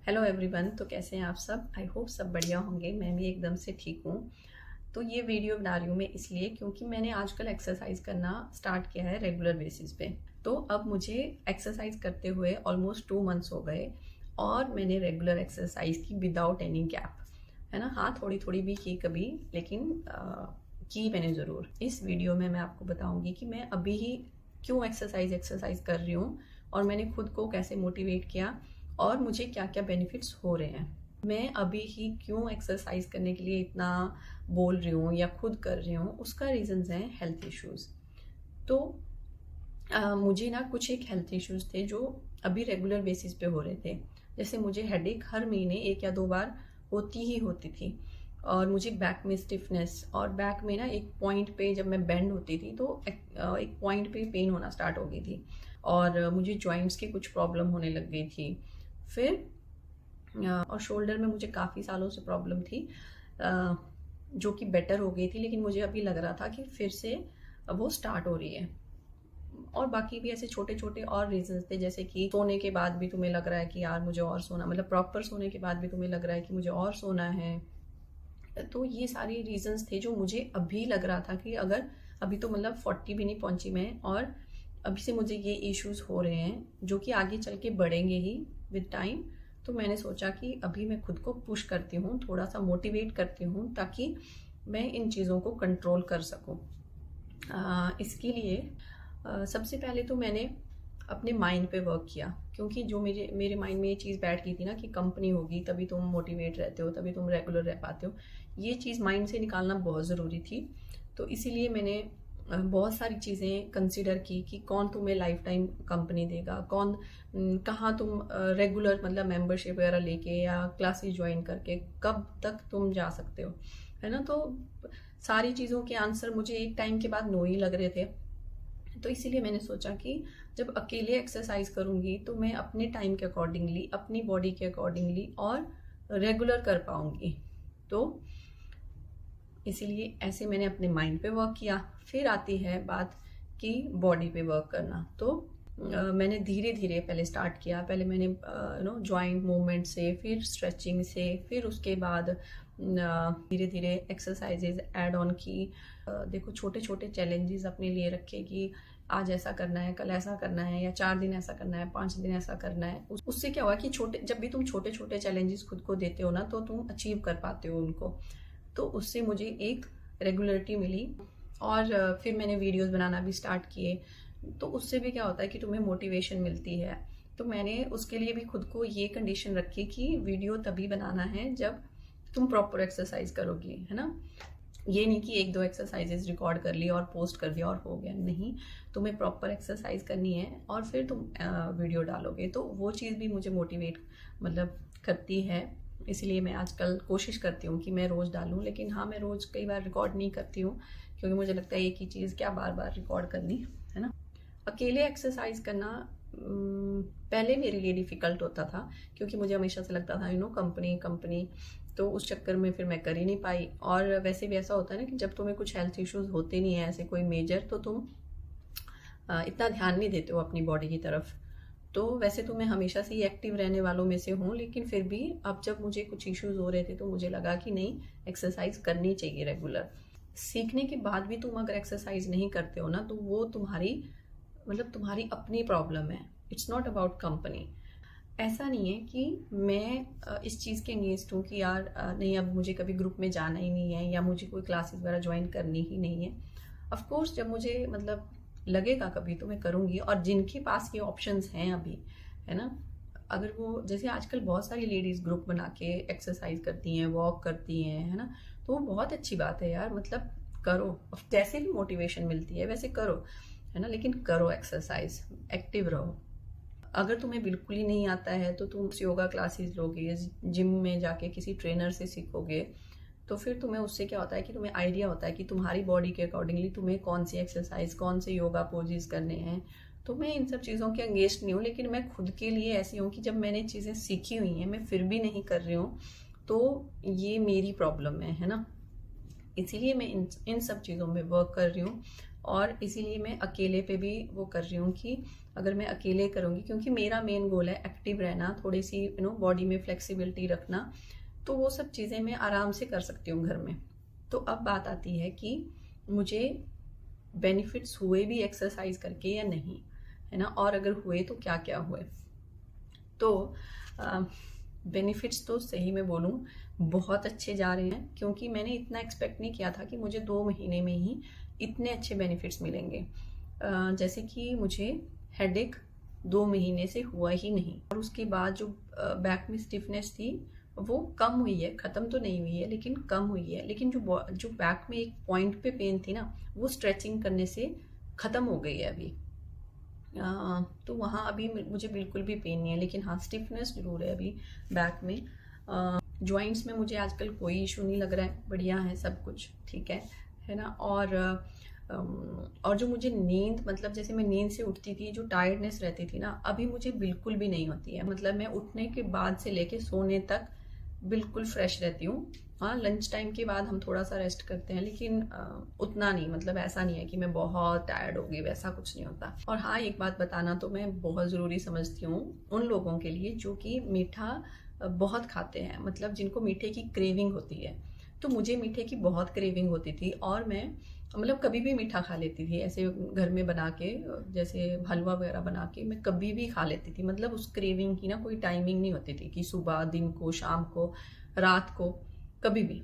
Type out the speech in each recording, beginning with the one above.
Hello everyone. तो कैसे हैं आप सब? आई होप सब बढ़िया होंगे। मैं भी एकदम से ठीक हूँ। तो ये वीडियो बना रही हूँ मैं इसलिए क्योंकि मैंने आजकल एक्सरसाइज करना स्टार्ट किया है रेगुलर बेसिस पे। तो अब मुझे एक्सरसाइज करते हुए ऑलमोस्ट 2 मंथ्स हो गए और मैंने रेगुलर एक्सरसाइज की विदाउट एनी गैप, है ना। हाँ, थोड़ी थोड़ी भी की कभी, लेकिन की मैंने ज़रूर। इस वीडियो में मैं आपको बताऊंगी कि मैं अभी ही क्यों एक्सरसाइज कर रही हूँ और मैंने खुद को कैसे मोटिवेट किया और मुझे क्या क्या बेनिफिट्स हो रहे हैं। मैं अभी ही क्यों एक्सरसाइज करने के लिए इतना बोल रही हूँ या खुद कर रही हूँ, उसका रीजंस है हेल्थ इश्यूज। तो मुझे ना कुछ एक हेल्थ इश्यूज थे जो अभी रेगुलर बेसिस पे हो रहे थे। जैसे मुझे हेडेक हर महीने 1 या 2 बार होती ही होती थी, और मुझे बैक में स्टिफनेस, और बैक में ना एक पॉइंट पे जब मैं बेंड होती थी तो एक पॉइंट पे पेन होना स्टार्ट हो गई थी, और मुझे जॉइंट्स की कुछ प्रॉब्लम होने लग गई थी। फिर और शोल्डर में मुझे काफ़ी सालों से प्रॉब्लम थी, जो कि बेटर हो गई थी, लेकिन मुझे अभी लग रहा था कि फिर से वो स्टार्ट हो रही है। और बाकी भी ऐसे छोटे छोटे और रीजंस थे, जैसे कि सोने के बाद भी तुम्हें लग रहा है कि यार मुझे और सोना, मतलब प्रॉपर सोने के बाद भी तुम्हें लग रहा है कि मुझे और सोना है। तो ये सारी रीजंस थे जो मुझे अभी लग रहा था कि अगर अभी तो मतलब 40 भी नहीं पहुंची मैं, और अभी से मुझे ये इश्यूज हो रहे हैं जो कि आगे चल के बढ़ेंगे ही विद टाइम। तो मैंने सोचा कि अभी मैं खुद को पुश करती हूँ, थोड़ा सा मोटिवेट करती हूँ, ताकि मैं इन चीज़ों को कंट्रोल कर सकूँ। इसके लिए सबसे पहले तो मैंने अपने माइंड पे वर्क किया, क्योंकि जो मेरे मेरे माइंड में ये चीज़ बैठ गई थी ना कि कंपनी होगी तभी तुम मोटिवेट रहते हो, तभी तुम रेगुलर रह पाते हो। ये चीज़ माइंड से निकालना बहुत ज़रूरी थी। तो इसीलिए मैंने बहुत सारी चीज़ें कंसिडर की कि कौन तुम्हें लाइफ टाइम कंपनी देगा, कौन कहाँ तुम रेगुलर मतलब मेंबरशिप वगैरह लेके या क्लासेस ज्वाइन करके कब तक तुम जा सकते हो, है ना। तो सारी चीज़ों के आंसर मुझे एक टाइम के बाद नो ही लग रहे थे। तो इसीलिए मैंने सोचा कि जब अकेले एक्सरसाइज करूंगी तो मैं अपने टाइम के अकॉर्डिंगली, अपनी बॉडी के अकॉर्डिंगली और रेगुलर कर पाऊंगी। तो इसीलिए ऐसे मैंने अपने माइंड पे वर्क किया। फिर आती है बात कि बॉडी पे वर्क करना। तो मैंने धीरे धीरे पहले स्टार्ट किया। पहले मैंने जॉइंट मूवमेंट से, फिर स्ट्रेचिंग से, फिर उसके बाद धीरे धीरे एक्सरसाइजेज ऐड ऑन की। देखो, छोटे छोटे चैलेंजेस अपने लिए रखे कि आज ऐसा करना है, कल ऐसा करना है, या 4 दिन ऐसा करना है, 5 दिन ऐसा करना है। उससे क्या हुआ कि जब भी तुम छोटे छोटे चैलेंजेस खुद को देते हो ना, तो तुम अचीव कर पाते हो उनको। तो उससे मुझे एक रेगुलरिटी मिली, और फिर मैंने वीडियोस बनाना भी स्टार्ट किए। तो उससे भी क्या होता है कि तुम्हें मोटिवेशन मिलती है। तो मैंने उसके लिए भी खुद को ये कंडीशन रखी कि वीडियो तभी बनाना है जब तुम प्रॉपर एक्सरसाइज करोगी, है ना। ये नहीं कि 1-2 एक्सरसाइजेज रिकॉर्ड कर ली और पोस्ट कर दिया और हो गया, नहीं। तुम्हें प्रॉपर एक्सरसाइज करनी है और फिर तुम वीडियो डालोगे, तो वो चीज़ भी मुझे मोटिवेट मतलब करती है। इसलिए मैं आजकल कोशिश करती हूँ कि मैं रोज़ डालूँ, लेकिन हाँ, मैं रोज़ कई बार रिकॉर्ड नहीं करती हूँ, क्योंकि मुझे लगता है एक ही चीज़ क्या बार बार रिकॉर्ड करनी, है ना। अकेले एक्सरसाइज करना पहले मेरे लिए डिफ़िकल्ट होता था, क्योंकि मुझे हमेशा से लगता था कंपनी कंपनी। तो उस चक्कर में फिर मैं कर ही नहीं पाई। और वैसे भी ऐसा होता है ना कि जब तुम्हें कुछ हेल्थ इश्यूज होते नहीं है ऐसे कोई मेजर, तो तुम इतना ध्यान नहीं देते हो अपनी बॉडी की तरफ। तो वैसे तो मैं हमेशा से ही एक्टिव रहने वालों में से हूँ, लेकिन फिर भी अब जब मुझे कुछ इश्यूज हो रहे थे तो मुझे लगा कि नहीं, एक्सरसाइज करनी चाहिए रेगुलर। सीखने के बाद भी तुम अगर एक्सरसाइज नहीं करते हो ना, तो वो तुम्हारी मतलब तुम्हारी अपनी प्रॉब्लम है। It's not about company. ऐसा नहीं है कि मैं इस चीज़ के अगेंस्ट हूँ कि यार नहीं, अब मुझे कभी ग्रुप में जाना ही नहीं है या मुझे कोई क्लासेस वगैरह ज्वाइन करनी ही नहीं है। ऑफ कोर्स जब मुझे मतलब लगेगा कभी तो मैं करूँगी, और जिनके पास ये ऑप्शंस हैं अभी, है ना, अगर वो जैसे आजकल बहुत सारी लेडीज ग्रुप बना के एक्सरसाइज करती हैं, वॉक करती हैं, है ना। तो वो बहुत अच्छी बात है यार, मतलब करो। जैसे भी मोटिवेशन मिलती है वैसे करो, है ना, लेकिन करो एक्सरसाइज, एक्टिव रहो। अगर तुम्हें बिल्कुल ही नहीं आता है तो तुम योगा क्लासेस लोगे, जिम में जाके किसी ट्रेनर से सीखोगे, तो फिर तुम्हें उससे क्या होता है कि तुम्हें आइडिया होता है कि तुम्हारी बॉडी के अकॉर्डिंगली तुम्हें कौन सी एक्सरसाइज, कौन से योगा पोजेज करने हैं। तो मैं इन सब चीज़ों के अगेंस्ट नहीं हूँ, लेकिन मैं खुद के लिए ऐसी हूँ कि जब मैंने चीज़ें सीखी हुई हैं मैं फिर भी नहीं कर रही हूँ, तो ये मेरी प्रॉब्लम है ना। इसीलिए मैं इन सब चीज़ों में वर्क कर रही हूँ। और इसीलिए मैं अकेले पे भी वो कर रही हूँ कि अगर मैं अकेले करूँगी, क्योंकि मेरा मेन गोल है एक्टिव रहना, थोड़ी सी बॉडी में फ्लेक्सिबिलिटी रखना, तो वो सब चीज़ें मैं आराम से कर सकती हूँ घर में। तो अब बात आती है कि मुझे बेनिफिट्स हुए भी एक्सरसाइज करके या नहीं, है ना, और अगर हुए तो क्या क्या हुए। तो बेनिफिट्स तो सही में बोलूँ बहुत अच्छे जा रहे हैं, क्योंकि मैंने इतना एक्सपेक्ट नहीं किया था कि मुझे 2 महीने में ही इतने अच्छे बेनिफिट्स मिलेंगे। जैसे कि मुझे हेडेक 2 महीने से हुआ ही नहीं, और उसके बाद जो बैक में स्टिफनेस थी वो कम हुई है, ख़त्म तो नहीं हुई है लेकिन कम हुई है। लेकिन जो बैक में एक पॉइंट पे पेन थी ना, वो स्ट्रेचिंग करने से ख़त्म हो गई है अभी। तो वहाँ अभी मुझे बिल्कुल भी पेन नहीं है, लेकिन हाँ स्टिफनेस जरूर है अभी बैक में। जॉइंट्स में मुझे आजकल कोई इशू नहीं लग रहा है, बढ़िया है सब कुछ, ठीक है ना। और जो मुझे नींद, मतलब जैसे मैं नींद से उठती थी, जो टायर्डनेस रहती थी ना, अभी मुझे बिल्कुल भी नहीं होती है। मतलब मैं उठने के बाद से लेके सोने तक बिल्कुल फ्रेश रहती हूँ। हाँ, लंच टाइम के बाद हम थोड़ा सा रेस्ट करते हैं, लेकिन उतना नहीं, मतलब ऐसा नहीं है कि मैं बहुत टायर्ड हो गई, वैसा कुछ नहीं होता। और हाँ, एक बात बताना तो मैं बहुत ज़रूरी समझती हूँ उन लोगों के लिए जो कि मीठा बहुत खाते हैं, मतलब जिनको मीठे की क्रेविंग होती है। तो मुझे मीठे की बहुत क्रेविंग होती थी, और मैं मतलब कभी भी मीठा खा लेती थी, ऐसे घर में बना के, जैसे हलवा वगैरह बना के मैं कभी भी खा लेती थी। मतलब उस क्रेविंग की ना कोई टाइमिंग नहीं होती थी कि सुबह, दिन को, शाम को, रात को, कभी भी,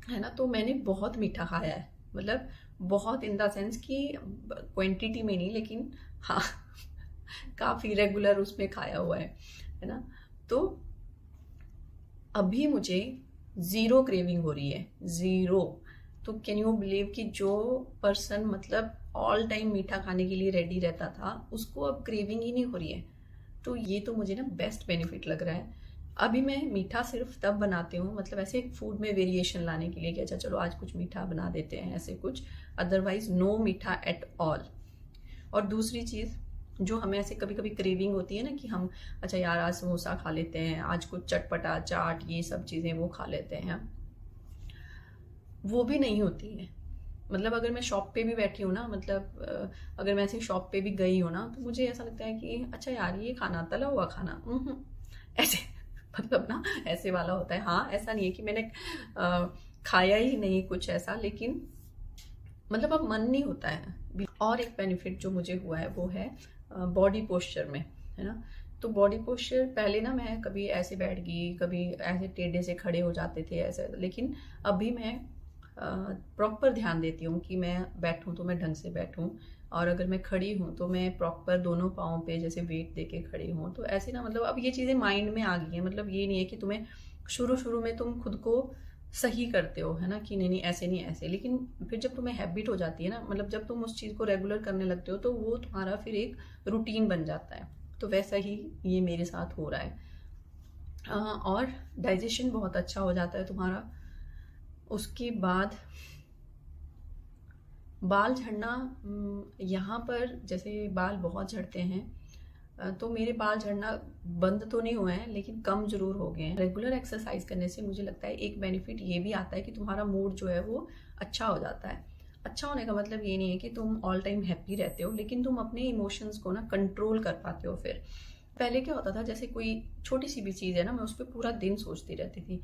है ना। तो मैंने बहुत मीठा खाया है, मतलब बहुत इन द सेंस कि क्वांटिटी में नहीं, लेकिन हाँ काफ़ी रेगुलर उसमें खाया हुआ है ना। तो अभी मुझे ज़ीरो क्रेविंग हो रही है, ज़ीरो। तो कैन यू बिलीव कि जो पर्सन मतलब ऑल टाइम मीठा खाने के लिए रेडी रहता था, उसको अब क्रेविंग ही नहीं हो रही है। तो ये तो मुझे ना बेस्ट बेनिफिट लग रहा है। अभी मैं मीठा सिर्फ तब बनाती हूँ, मतलब ऐसे फूड में वेरिएशन लाने के लिए कि अच्छा चलो आज कुछ मीठा बना देते हैं, ऐसे कुछ, अदरवाइज नो मीठा एट ऑल। और दूसरी चीज़, जो हमें ऐसे कभी कभी क्रेविंग होती है ना कि हम अच्छा यार आज समोसा खा लेते हैं, आज कुछ चटपटा, चाट, ये सब चीज़ें वो खा लेते हैं, वो भी नहीं होती है। मतलब अगर मैं शॉप पे भी बैठी हूँ ना, मतलब अगर मैं ऐसे शॉप पे भी गई हूँ ना, तो मुझे ऐसा लगता है कि अच्छा यार ये खाना, तला हुआ खाना, ऐसे मतलब ना ऐसे वाला होता है। हाँ, ऐसा नहीं है कि मैंने खाया ही नहीं कुछ ऐसा, लेकिन मतलब अब मन नहीं होता है। और एक बेनिफिट जो मुझे हुआ है वो है बॉडी पोस्चर में, है ना। तो बॉडी पोस्चर पहले ना मैं कभी ऐसे बैठ गई, कभी ऐसे टेढ़े से खड़े हो जाते थे ऐसे, लेकिन अभी मैं प्रॉपर ध्यान देती हूँ कि मैं बैठूँ तो मैं ढंग से बैठूँ, और अगर मैं खड़ी हूँ तो मैं प्रॉपर दोनों पाँव पे जैसे वेट दे के खड़ी हूँ। तो ऐसे ना, मतलब अब ये चीज़ें माइंड में आ गई हैं। मतलब ये नहीं है कि तुम्हें शुरू शुरू में तुम खुद को सही करते हो, है ना, कि नहीं नहीं ऐसे नहीं ऐसे, लेकिन फिर जब तुम्हें हैबिट हो जाती है ना, मतलब जब तुम उस चीज़ को रेगुलर करने लगते हो, तो वो तुम्हारा फिर एक रूटीन बन जाता है। तो वैसा ही ये मेरे साथ हो रहा है। और डाइजेशन बहुत अच्छा हो जाता है तुम्हारा। उसके बाद बाल झड़ना, यहाँ पर जैसे बाल बहुत झड़ते हैं, तो मेरे बाल झड़ना बंद तो नहीं हुए हैं, लेकिन कम जरूर हो गए हैं। रेगुलर एक्सरसाइज करने से मुझे लगता है एक बेनिफिट ये भी आता है कि तुम्हारा मूड जो है वो अच्छा हो जाता है। अच्छा होने का मतलब ये नहीं है कि तुम ऑल टाइम हैप्पी रहते हो, लेकिन तुम अपने इमोशंस को ना कंट्रोल कर पाते हो। फिर पहले क्या होता था, जैसे कोई छोटी सी भी चीज़ है ना, मैं उस पर पूरा दिन सोचती रहती थी,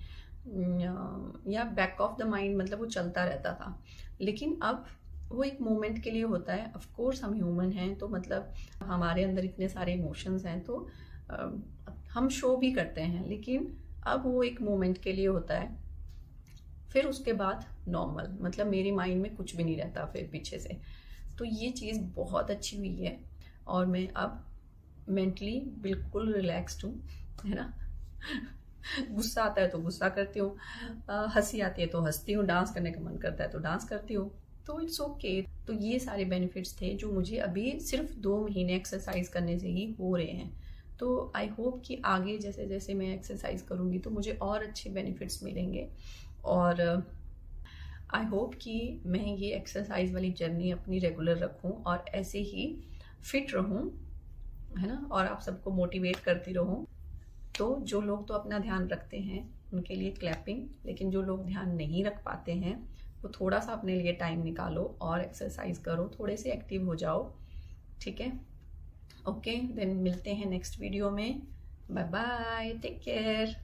या बैक ऑफ द माइंड, मतलब वो चलता रहता था। लेकिन अब वो एक मोमेंट के लिए होता है। ऑफ कोर्स हम ह्यूमन हैं, तो मतलब हमारे अंदर इतने सारे इमोशंस हैं, तो हम शो भी करते हैं, लेकिन अब वो एक मोमेंट के लिए होता है। फिर उसके बाद नॉर्मल, मतलब मेरी माइंड में कुछ भी नहीं रहता फिर पीछे से। तो ये चीज़ बहुत अच्छी हुई है, और मैं अब मेंटली बिल्कुल रिलैक्स्ड हूँ, है ना। गुस्सा आता है तो गुस्सा करती हूँ, हंसी आती है तो हंसती हूँ, डांस करने का मन करता है तो डांस करती हूँ, तो इट्स ओके। तो ये सारे बेनिफिट्स थे जो मुझे अभी सिर्फ 2 महीने एक्सरसाइज करने से ही हो रहे हैं। तो आई होप कि आगे जैसे जैसे मैं एक्सरसाइज करूँगी तो मुझे और अच्छे बेनिफिट्स मिलेंगे, और आई होप कि मैं ये एक्सरसाइज वाली जर्नी अपनी रेगुलर रखूँ और ऐसे ही फिट रहूँ, है ना, और आप सबको मोटिवेट करती रहूँ। तो जो लोग तो अपना ध्यान रखते हैं उनके लिए क्लैपिंग, लेकिन जो लोग ध्यान नहीं रख पाते हैं तो थोड़ा सा अपने लिए टाइम निकालो और एक्सरसाइज करो, थोड़े से एक्टिव हो जाओ, ठीक है। ओके, देन मिलते हैं नेक्स्ट वीडियो में। Bye bye, take care.